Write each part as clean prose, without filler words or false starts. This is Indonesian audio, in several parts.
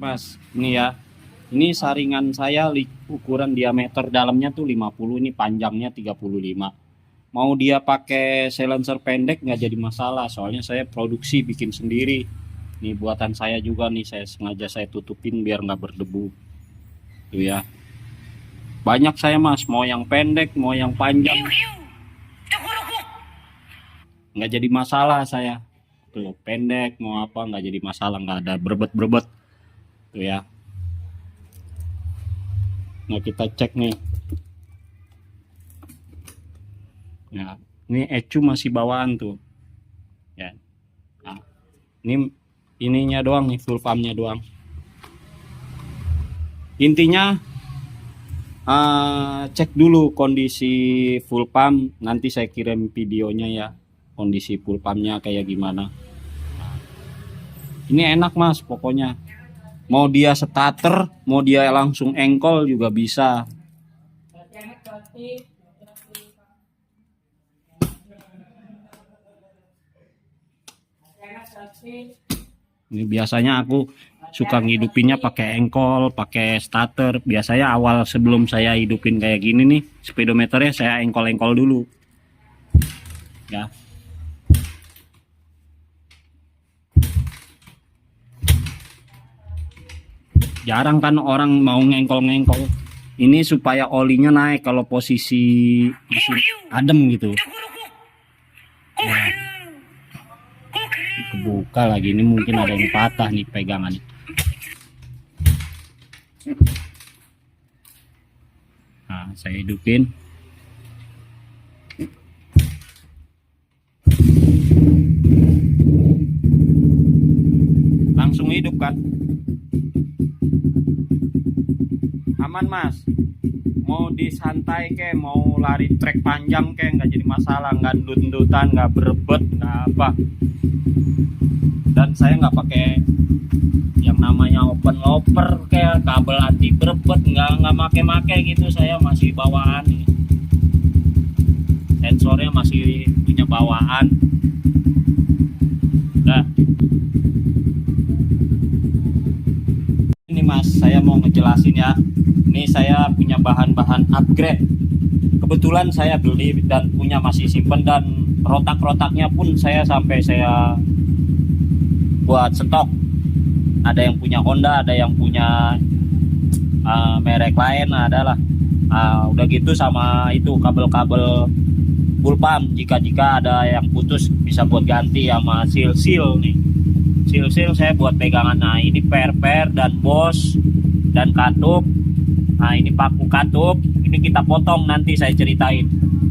Mas, ini ya. Ini saringan saya ukuran diameter dalamnya tuh 50, ini panjangnya 35. Mau dia pakai silencer pendek nggak jadi masalah, soalnya saya produksi bikin sendiri. Ini buatan saya juga nih, saya sengaja saya tutupin biar nggak berdebu. Tuh ya. Banyak saya Mas, mau yang pendek, mau yang panjang. Nggak jadi masalah saya. Tuh, pendek mau apa nggak jadi masalah, nggak ada berbet-berbet. Tuh ya. Nah kita cek nih. Nah ini ecu masih bawaan tuh. Ya. Nah, ini ininya doang nih, full pumpnya doang. Intinya cek dulu kondisi full pump. Nanti saya kirim videonya ya, kondisi full pumpnya kayak gimana. Ini enak Mas, pokoknya. Mau dia starter, mau dia langsung engkol juga bisa. Ini biasanya aku suka ngidupinnya pakai engkol, pakai starter. Biasanya awal sebelum saya hidupin kayak gini nih, speedometernya saya engkol-engkol dulu. Ya. Jarang kan orang mau ngengkol-ngengkol. Ini supaya olinya naik kalau posisi mesin adem gitu. Nah, kebuka lagi, ini mungkin ada yang patah nih pegangannya. Nah, saya hidupin. Langsung hidup kan? Aman Mas, mau disantai ke, mau lari trek panjang ke, nggak jadi masalah, nggak ndut-ndutan, nggak berebet, nggak apa. Dan saya nggak pakai yang namanya open looper kayak kabel anti berebet, nggak make gitu. Saya masih bawaan nih, sensornya masih punya bawaan. Nah ini Mas, saya mau ngejelasin ya. Ini saya punya bahan-bahan upgrade. Kebetulan saya beli dan punya masih simpen, dan rotak-rotaknya pun saya sampai saya buat stok. Ada yang punya Honda, ada yang punya merek lain, adalah udah gitu sama itu kabel-kabel full pump. Jika ada yang putus bisa buat ganti sama seal nih. Seal saya buat pegangan. Nah ini per dan bos dan katup. Nah ini paku katup, ini kita potong, nanti saya ceritain.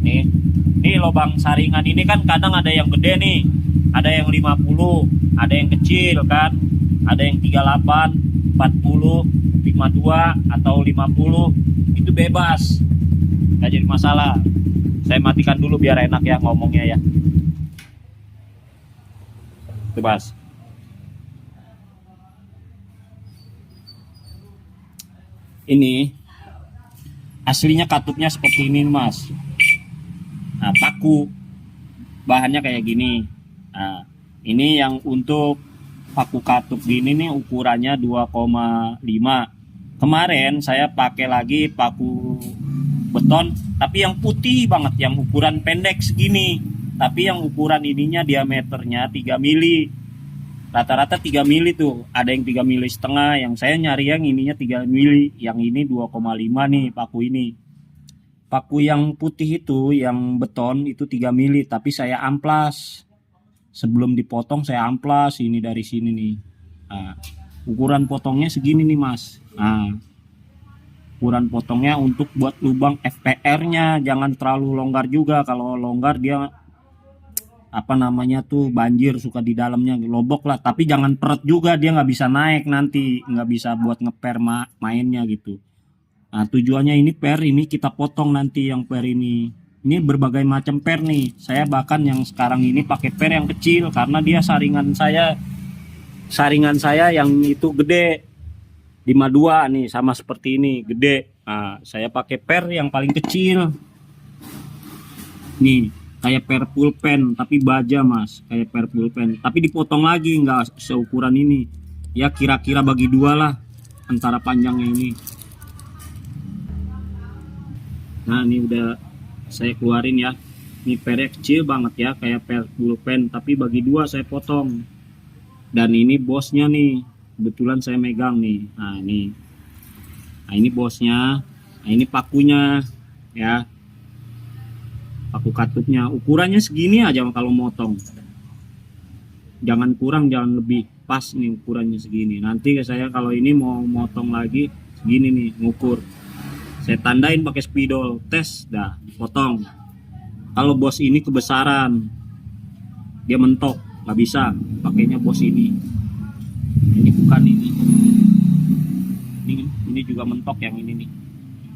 Ini lubang saringan ini kan kadang ada yang gede nih, ada yang 50, ada yang kecil kan, ada yang 38, 40, 52 atau 50. Itu bebas, nggak jadi masalah. Saya matikan dulu biar enak ya ngomongnya ya. Bebas. Ini aslinya katupnya seperti ini Mas. Nah paku bahannya kayak gini. Nah ini yang untuk paku katup gini nih, ukurannya 2,5. Kemarin saya pakai lagi paku beton, tapi yang putih banget, yang ukuran pendek segini, tapi yang ukuran ininya diameternya 3 mili. Rata-rata 3 mili tuh, ada yang 3 mili setengah. Yang saya nyari yang ininya 3 mili, yang ini 2,5 nih paku ini. Paku yang putih itu, yang beton itu 3 mili, tapi saya amplas. Sebelum dipotong saya amplas ini dari sini nih. Nah, ukuran potongnya segini nih Mas. Nah, ukuran potongnya untuk buat lubang FPR-nya, jangan terlalu longgar juga. Kalau longgar dia apa namanya tuh banjir, suka di dalamnya lobok lah. Tapi jangan peret juga, dia nggak bisa naik nanti, nggak bisa buat ngeper mainnya gitu. Nah tujuannya ini per ini kita potong nanti yang per ini berbagai macam per nih. Saya bahkan yang sekarang ini pakai per yang kecil karena dia saringan saya yang itu gede 52 nih, sama seperti ini gede. Nah saya pakai per yang paling kecil nih, kayak per pulpen tapi baja Mas, kayak per pulpen tapi dipotong lagi, nggak seukuran ini. ya kira-kira bagi dua lah antara panjangnya ini. Nah ini udah saya keluarin ya. Ini pernya kecil banget ya, kayak per pulpen, tapi bagi dua saya potong. Dan ini bosnya nih, kebetulan saya megang nih. Nah ini bosnya. Nah ini pakunya ya, paku katupnya. Ukurannya segini aja kalau motong, jangan kurang jangan lebih, pas nih ukurannya segini. Nanti saya kalau ini mau motong lagi segini nih, ngukur saya tandain pakai spidol, tes dah potong. Kalau bos ini kebesaran, dia mentok, nggak bisa pakainya bos ini bukan ini juga mentok. Yang ini nih,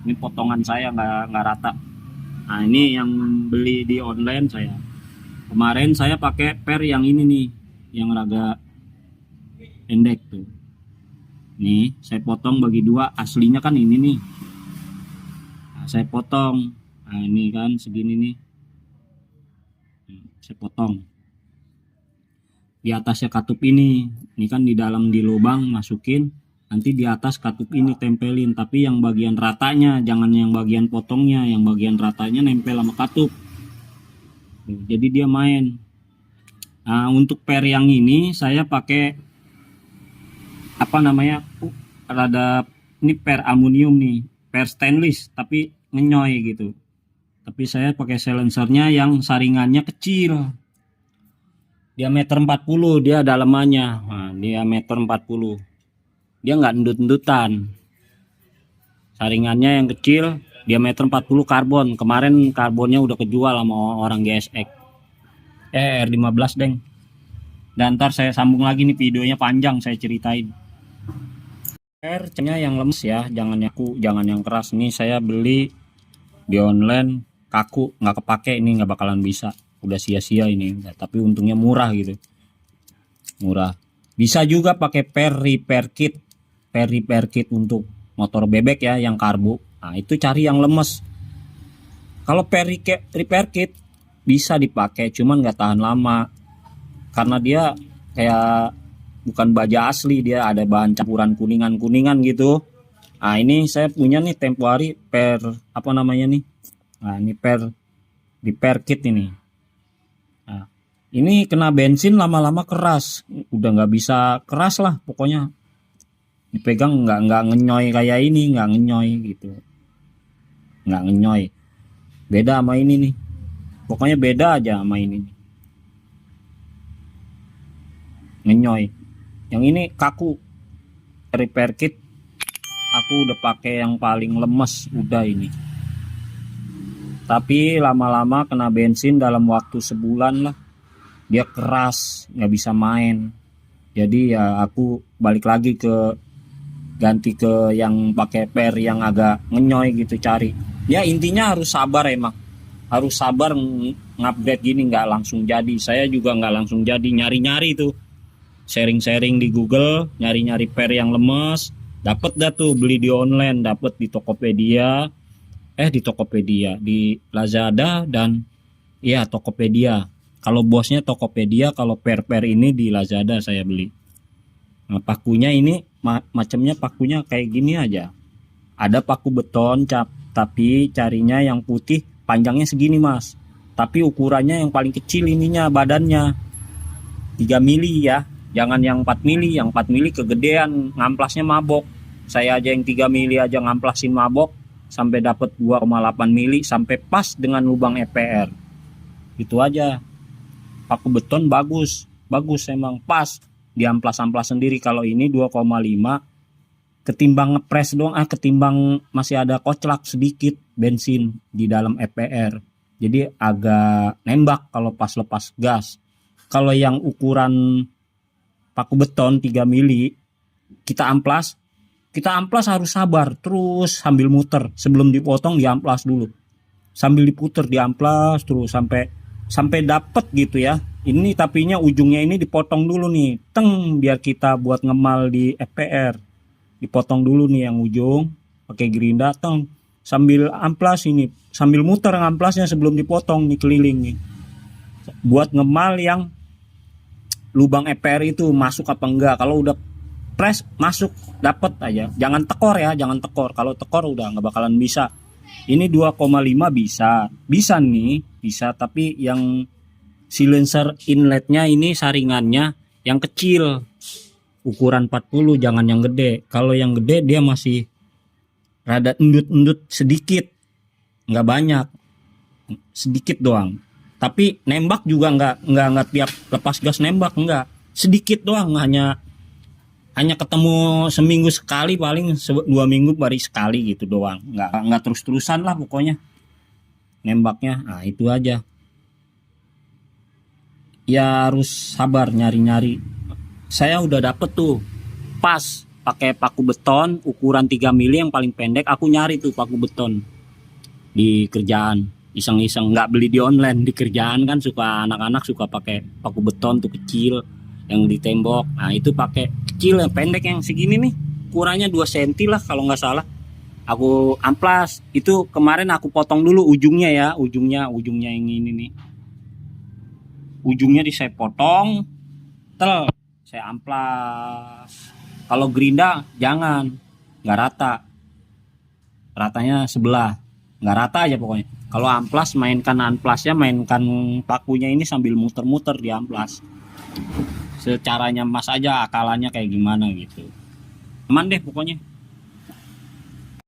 ini potongan saya nggak rata. Nah ini yang beli di online saya kemarin, saya pakai per yang ini nih, yang raga pendek tuh. Nih saya potong bagi dua, aslinya kan ini nih. Nah, saya potong. Nah ini kan segini nih, saya potong. Di atasnya katup ini kan di dalam di lubang masukin, nanti di atas katup ini tempelin, tapi yang bagian ratanya, jangan yang bagian potongnya, yang bagian ratanya nempel sama katup. Jadi dia main. Nah untuk per yang ini saya pakai apa namanya, rada ini per aluminium nih, per stainless tapi ngenyoy gitu. Tapi saya pakai silencernya yang saringannya kecil, diameter 40 dia dalamannya. Nah, diameter 40, dia nggak endut-endutan. Saringannya yang kecil, diameter 40 karbon. Kemarin karbonnya udah kejual sama orang GSX R15 deng. Dan ntar saya sambung lagi nih, videonya panjang saya ceritain. R-nya yang lemes ya, jangan yaku, jangan yang keras. Ini saya beli di online, kaku, nggak kepake, ini nggak bakalan bisa, udah sia-sia ini. Tapi untungnya murah gitu, murah. Bisa juga pakai per repair kit untuk motor bebek ya, yang karbo. Nah itu cari yang lemes. Kalau per repair kit bisa dipakai, cuman nggak tahan lama karena dia kayak bukan baja asli, dia ada bahan campuran kuningan gitu. Nah ini saya punya nih tempo hari per apa namanya nih. Nah ini per repair kit ini. Nah, ini kena bensin lama-lama keras, udah nggak bisa keras lah pokoknya. Dipegang nggak ngenyoy kayak ini, nggak ngenyoy gitu, nggak ngenyoy. Beda sama ini nih, pokoknya beda aja sama ini nih. Ngenyoy. Yang ini kaku. Repair kit aku udah pakai yang paling lemes udah ini. Tapi lama-lama kena bensin dalam waktu sebulan lah, dia keras, nggak bisa main. Jadi ya aku balik lagi ganti ke yang pakai per yang agak ngenyoy gitu cari. Ya intinya harus sabar emang. Harus sabar ngupgrade gini, nggak langsung jadi. Saya juga nggak langsung jadi, nyari-nyari tuh. Sharing-sharing di Google, nyari-nyari per yang lemes, dapat dah tuh, beli di online, dapat di Tokopedia, di Lazada dan ya Tokopedia. Kalau bosnya Tokopedia, kalau per ini di Lazada saya beli. Nah, pakunya ini macamnya pakunya kayak gini aja. Ada paku beton tapi carinya yang putih, panjangnya segini mas. Tapi ukurannya yang paling kecil ininya, badannya 3 mili ya. Jangan yang 4 mili, yang 4 mili kegedean, ngamplasnya mabok. Saya aja yang 3 mili aja ngamplasin mabok, sampai dapat 2,8 mili, sampai pas dengan lubang EPR. Itu aja. Paku beton bagus emang pas, diamplas-amplas sendiri. Kalau ini 2,5, ketimbang ngepres doang, ketimbang masih ada koclak sedikit bensin di dalam EPR. Jadi agak nembak kalau pas lepas gas. Kalau yang ukuran paku beton 3 mili kita amplas harus sabar terus sambil muter, sebelum dipotong diamplas dulu, sambil diputer diamplas terus sampai dapet gitu ya. Ini tapinya ujungnya ini dipotong dulu nih, biar kita buat ngemal di FPR, dipotong dulu nih yang ujung pakai gerinda, sambil amplas ini, sambil muter ngamplasnya sebelum dipotong nih, keliling nih buat ngemal yang lubang EPR itu masuk apa enggak. Kalau udah ngepres masuk dapet aja, jangan tekor ya, jangan tekor. Kalau tekor udah nggak bakalan bisa. Ini 2,5 bisa nih, bisa, tapi yang silencer inletnya ini saringannya yang kecil, ukuran 40, jangan yang gede. Kalau yang gede dia masih rada endut-endut sedikit, nggak banyak, sedikit doang. Tapi nembak juga nggak tiap lepas gas nembak, nggak, sedikit doang, hanya ketemu seminggu sekali, paling 2 minggu baru sekali gitu doang, nggak terus-terusan lah pokoknya nembaknya. Nah itu aja ya, harus sabar nyari-nyari. Saya udah dapet tuh pas pakai paku beton ukuran 3 mili yang paling pendek. Aku nyari tuh paku beton di kerjaan, iseng-iseng, nggak beli di online. Di kerjaan kan suka anak-anak suka pakai paku beton tuh kecil yang di tembok. Nah itu pakai kecil yang pendek yang segini nih, ukurannya 2 cm lah kalau nggak salah. Aku amplas itu kemarin, aku potong dulu ujungnya ya, ujungnya yang ini nih, ujungnya saya potong, saya amplas. Kalau gerinda jangan, nggak rata, ratanya sebelah, nggak rata aja pokoknya. Kalau amplas, mainkan amplasnya, mainkan pakunya ini sambil muter-muter di amplas. Secaranya Mas aja, akalannya kayak gimana gitu. Aman deh pokoknya.